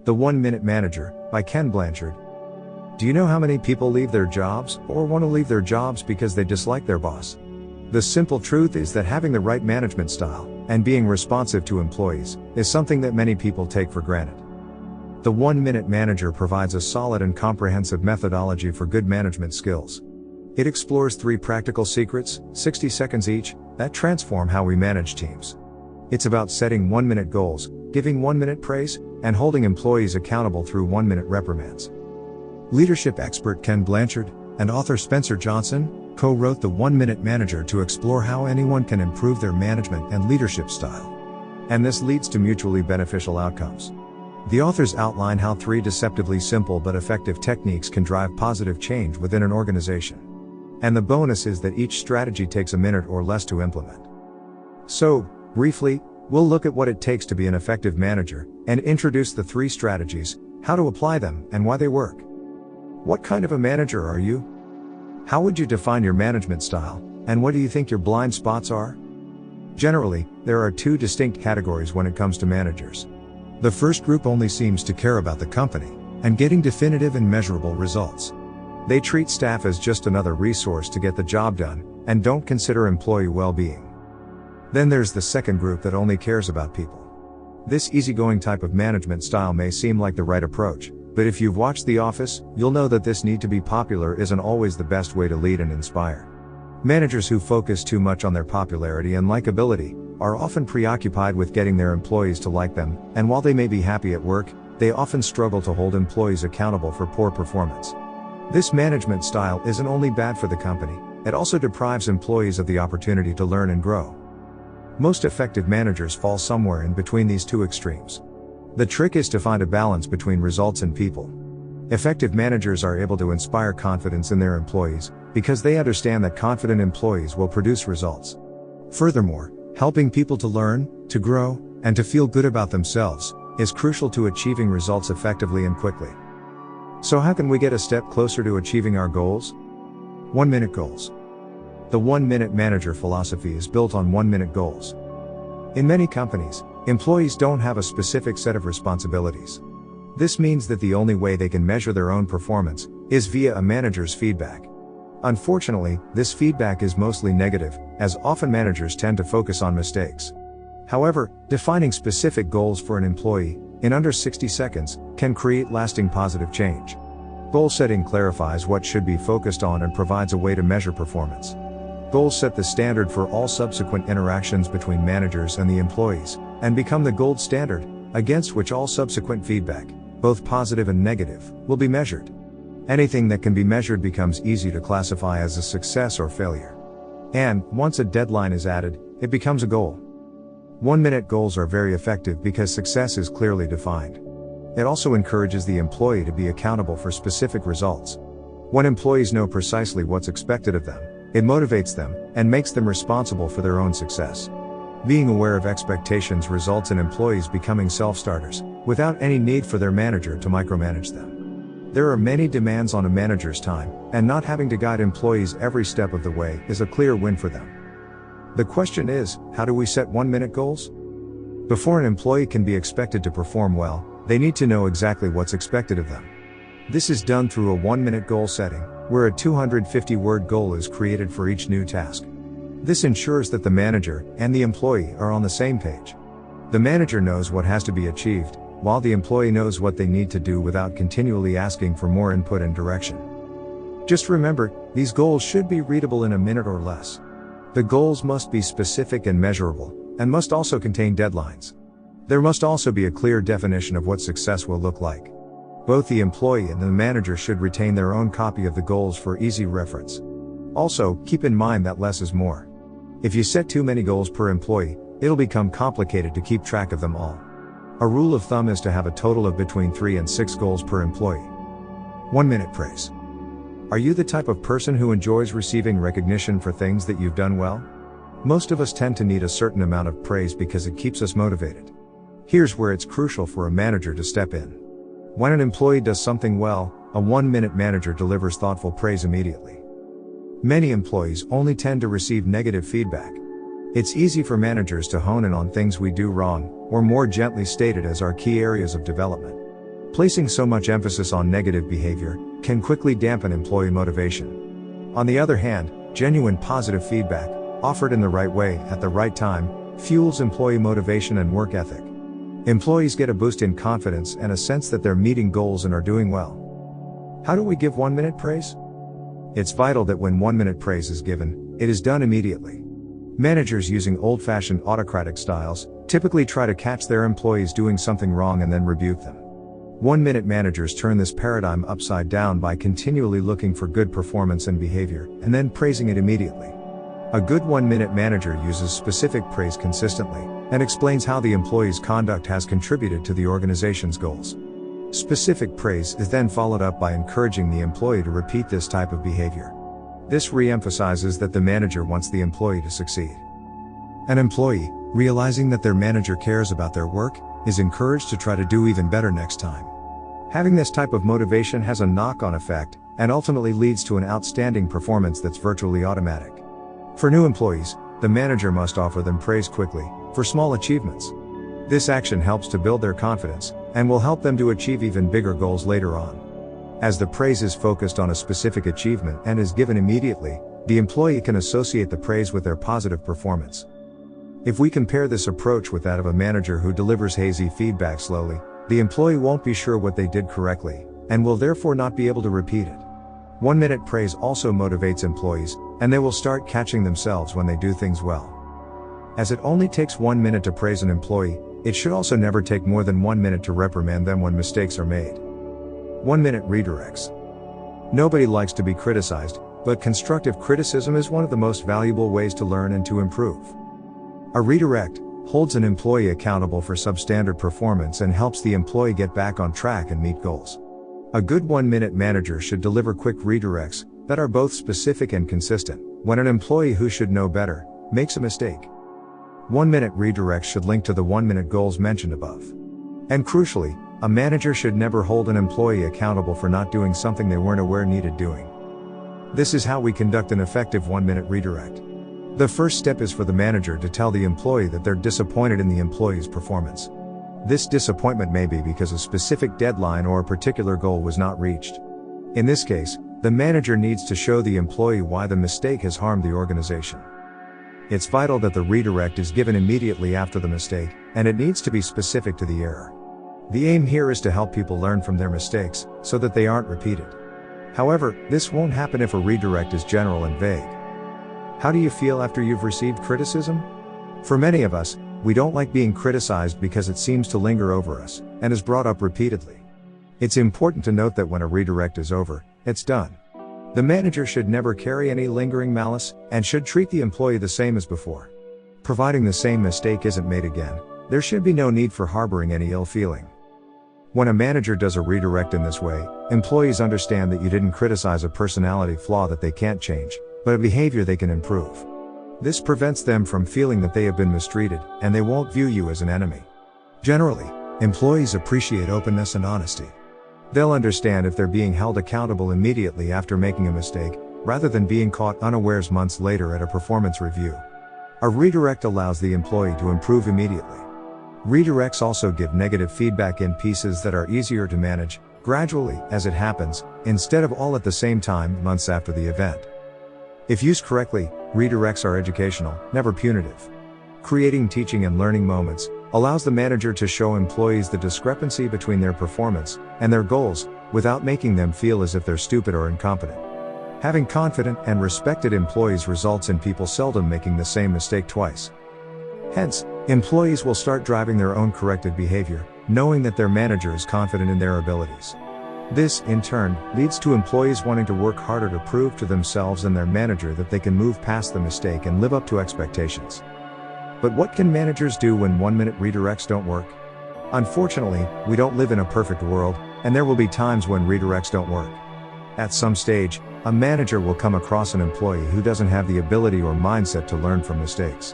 The 1-Minute Manager, by Ken Blanchard. Do you know how many people leave their jobs, or want to leave their jobs because they dislike their boss? The simple truth is that having the right management style, and being responsive to employees, is something that many people take for granted. The 1-Minute Manager provides a solid and comprehensive methodology for good management skills. It explores 3 practical secrets, 60 seconds each, that transform how we manage teams. It's about setting 1-minute goals, giving 1-minute praise, and holding employees accountable through 1-minute reprimands. Leadership expert Ken Blanchard and author Spencer Johnson co-wrote the 1-Minute Manager to explore how anyone can improve their management and leadership style. And this leads to mutually beneficial outcomes. The authors outline how 3 deceptively simple but effective techniques can drive positive change within an organization. And the bonus is that each strategy takes a minute or less to implement. So, briefly, we'll look at what it takes to be an effective manager, and introduce the 3 strategies, how to apply them, and why they work. What kind of a manager are you? How would you define your management style, and what do you think your blind spots are? Generally, there are 2 distinct categories when it comes to managers. The first group only seems to care about the company, and getting definitive and measurable results. They treat staff as just another resource to get the job done, and don't consider employee well-being. Then there's the second group that only cares about people. This easygoing type of management style may seem like the right approach, but if you've watched The Office, you'll know that this need to be popular isn't always the best way to lead and inspire. Managers who focus too much on their popularity and likability are often preoccupied with getting their employees to like them, and while they may be happy at work, they often struggle to hold employees accountable for poor performance. This management style isn't only bad for the company, it also deprives employees of the opportunity to learn and grow. Most effective managers fall somewhere in between these 2 extremes. The trick is to find a balance between results and people. Effective managers are able to inspire confidence in their employees, because they understand that confident employees will produce results. Furthermore, helping people to learn, to grow, and to feel good about themselves, is crucial to achieving results effectively and quickly. So how can we get a step closer to achieving our goals? 1-minute goals. The 1-Minute Manager philosophy is built on 1-minute goals. In many companies, employees don't have a specific set of responsibilities. This means that the only way they can measure their own performance is via a manager's feedback. Unfortunately, this feedback is mostly negative, as often managers tend to focus on mistakes. However, defining specific goals for an employee, in under 60 seconds, can create lasting positive change. Goal setting clarifies what should be focused on and provides a way to measure performance. Goals set the standard for all subsequent interactions between managers and the employees, and become the gold standard, against which all subsequent feedback, both positive and negative, will be measured. Anything that can be measured becomes easy to classify as a success or failure. And, once a deadline is added, it becomes a goal. 1-minute goals are very effective because success is clearly defined. It also encourages the employee to be accountable for specific results. When employees know precisely what's expected of them, it motivates them, and makes them responsible for their own success. Being aware of expectations results in employees becoming self-starters, without any need for their manager to micromanage them. There are many demands on a manager's time, and not having to guide employees every step of the way is a clear win for them. The question is, how do we set 1-minute goals? Before an employee can be expected to perform well, they need to know exactly what's expected of them. This is done through a 1-minute goal setting, where a 250-word goal is created for each new task. This ensures that the manager and the employee are on the same page. The manager knows what has to be achieved, while the employee knows what they need to do without continually asking for more input and direction. Just remember, these goals should be readable in a minute or less. The goals must be specific and measurable, and must also contain deadlines. There must also be a clear definition of what success will look like. Both the employee and the manager should retain their own copy of the goals for easy reference. Also, keep in mind that less is more. If you set too many goals per employee, it'll become complicated to keep track of them all. A rule of thumb is to have a total of between 3 and 6 goals per employee. 1-minute praise. Are you the type of person who enjoys receiving recognition for things that you've done well? Most of us tend to need a certain amount of praise because it keeps us motivated. Here's where it's crucial for a manager to step in. When an employee does something well, a 1-minute manager delivers thoughtful praise immediately. Many employees only tend to receive negative feedback. It's easy for managers to hone in on things we do wrong, or more gently stated as our key areas of development. Placing so much emphasis on negative behavior can quickly dampen employee motivation. On the other hand, genuine positive feedback, offered in the right way at the right time, fuels employee motivation and work ethic. Employees get a boost in confidence and a sense that they're meeting goals and are doing well. How do we give 1-minute praise? It's vital that when 1-minute praise is given, it is done immediately. Managers using old-fashioned autocratic styles typically try to catch their employees doing something wrong and then rebuke them. 1-minute managers turn this paradigm upside down by continually looking for good performance and behavior, and then praising it immediately. A good 1-minute manager uses specific praise consistently, and explains how the employee's conduct has contributed to the organization's goals. Specific praise is then followed up by encouraging the employee to repeat this type of behavior. This re-emphasizes that the manager wants the employee to succeed. An employee, realizing that their manager cares about their work, is encouraged to try to do even better next time. Having this type of motivation has a knock-on effect, and ultimately leads to an outstanding performance that's virtually automatic. For new employees, the manager must offer them praise quickly, for small achievements. This action helps to build their confidence, and will help them to achieve even bigger goals later on. As the praise is focused on a specific achievement and is given immediately, the employee can associate the praise with their positive performance. If we compare this approach with that of a manager who delivers hazy feedback slowly, the employee won't be sure what they did correctly, and will therefore not be able to repeat it. 1-minute praise also motivates employees, and they will start catching themselves when they do things well. As it only takes 1 minute to praise an employee, it should also never take more than 1 minute to reprimand them when mistakes are made. 1-minute redirects. Nobody likes to be criticized, but constructive criticism is one of the most valuable ways to learn and to improve. A redirect holds an employee accountable for substandard performance and helps the employee get back on track and meet goals. A good 1-minute manager should deliver quick redirects that are both specific and consistent when an employee who should know better makes a mistake. 1-minute redirects should link to the 1-minute goals mentioned above. And crucially, a manager should never hold an employee accountable for not doing something they weren't aware needed doing. This is how we conduct an effective 1-minute redirect. The first step is for the manager to tell the employee that they're disappointed in the employee's performance. This disappointment may be because a specific deadline or a particular goal was not reached. In this case, the manager needs to show the employee why the mistake has harmed the organization. It's vital that the redirect is given immediately after the mistake, and it needs to be specific to the error. The aim here is to help people learn from their mistakes, so that they aren't repeated. However, this won't happen if a redirect is general and vague. How do you feel after you've received criticism? For many of us, we don't like being criticized because it seems to linger over us, and is brought up repeatedly. It's important to note that when a redirect is over, it's done. The manager should never carry any lingering malice, and should treat the employee the same as before. Providing the same mistake isn't made again, there should be no need for harboring any ill feeling. When a manager does a redirect in this way, employees understand that you didn't criticize a personality flaw that they can't change, but a behavior they can improve. This prevents them from feeling that they have been mistreated, and they won't view you as an enemy. Generally, employees appreciate openness and honesty. They'll understand if they're being held accountable immediately after making a mistake, rather than being caught unawares months later at a performance review. A redirect allows the employee to improve immediately. Redirects also give negative feedback in pieces that are easier to manage, gradually, as it happens, instead of all at the same time, months after the event. If used correctly, redirects are educational, never punitive. Creating teaching and learning moments allows the manager to show employees the discrepancy between their performance and their goals, without making them feel as if they're stupid or incompetent. Having confident and respected employees results in people seldom making the same mistake twice. Hence, employees will start driving their own corrected behavior, knowing that their manager is confident in their abilities. This, in turn, leads to employees wanting to work harder to prove to themselves and their manager that they can move past the mistake and live up to expectations. But what can managers do when 1-minute redirects don't work? Unfortunately, we don't live in a perfect world, and there will be times when redirects don't work. At some stage, a manager will come across an employee who doesn't have the ability or mindset to learn from mistakes.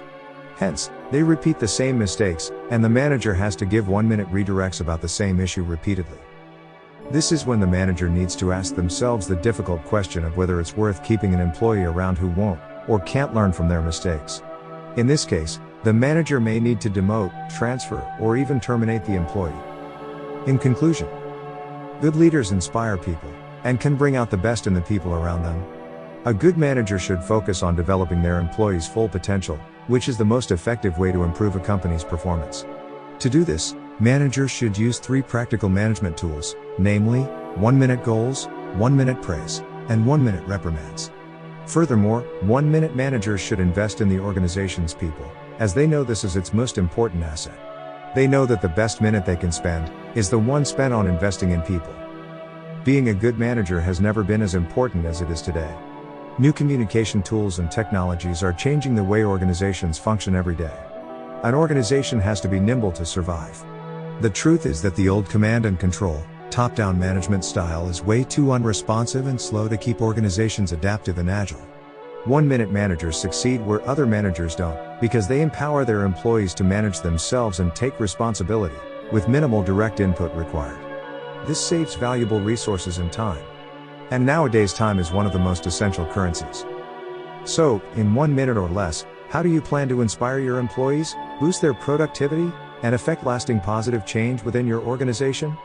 Hence, they repeat the same mistakes, and the manager has to give 1-minute redirects about the same issue repeatedly. This is when the manager needs to ask themselves the difficult question of whether it's worth keeping an employee around who won't, or can't learn from their mistakes. In this case, the manager may need to demote, transfer, or even terminate the employee. In conclusion, Good leaders inspire people, and can bring out the best in the people around them. A good manager should focus on developing their employees' full potential, which is the most effective way to improve a company's performance. To do this, managers should use 3 practical management tools, namely, 1-minute goals, 1-minute praise, and 1-minute reprimands. Furthermore, 1-minute managers should invest in the organization's people, as they know this is its most important asset. They know that the best minute they can spend is the one spent on investing in people. Being a good manager has never been as important as it is today. New communication tools and technologies are changing the way organizations function every day. An organization has to be nimble to survive. The truth is that the old command and control, top-down management style is way too unresponsive and slow to keep organizations adaptive and agile. 1-minute managers succeed where other managers don't, because they empower their employees to manage themselves and take responsibility, with minimal direct input required. This saves valuable resources and time. And nowadays time is one of the most essential currencies. So, in 1 minute or less, how do you plan to inspire your employees, boost their productivity, and effect lasting positive change within your organization?